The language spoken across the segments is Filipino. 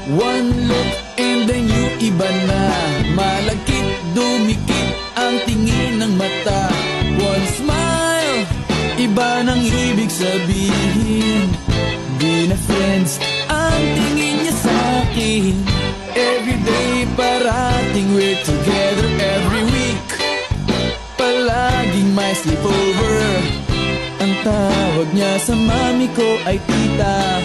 One look and then you iba na. Malagkit, dumikit ang tingin ng mata. One smile, iba nang ibig sabihin. Di na friends ang tingin niya sa'kin. Everyday parating we're together every week. Palaging may sleepover. Ang tawag niya sa mami ko ay tita.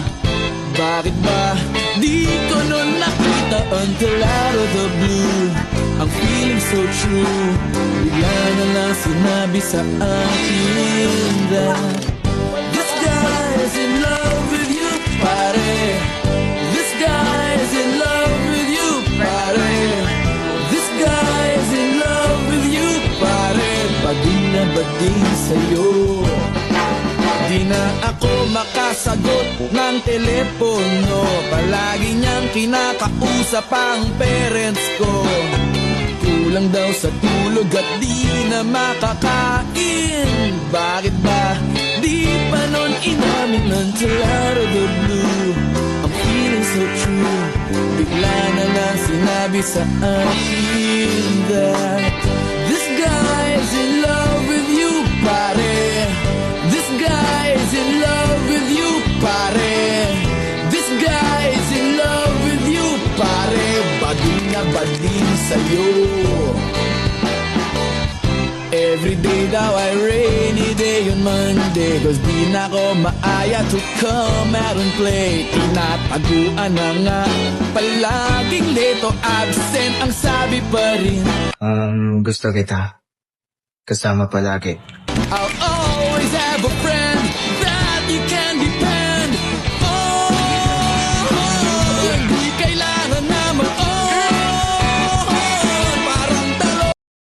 Bakit ba di ko nun nakita until out of the blue? Ang feeling so true, bigla na lang sinabi sa akin that this guy is in love with you, pare. This guy is in love with you, pare. This guy is in love with you, pare. Bading na bading sa'yo. Di na ako makasagot ng telepono. Palagi niyang kinakausap ang parents ko. Kulang daw sa tulog at di na makakain. Bakit ba di pa nun inamin until out of the blue? I'm feeling so true. Bigla na lang sinabi sa akin that this guy is in love with you, pare. This guy is in love with you, pare. This guy is in love with you, pare. Bading na bading sa'yo. Everyday daw ay rainy day on Monday, cause di na ako maaya to come out and play. Tinataguan na nga, palaging late o absent ang sabi pa rin. Gusto kita kasama palagi. Oh,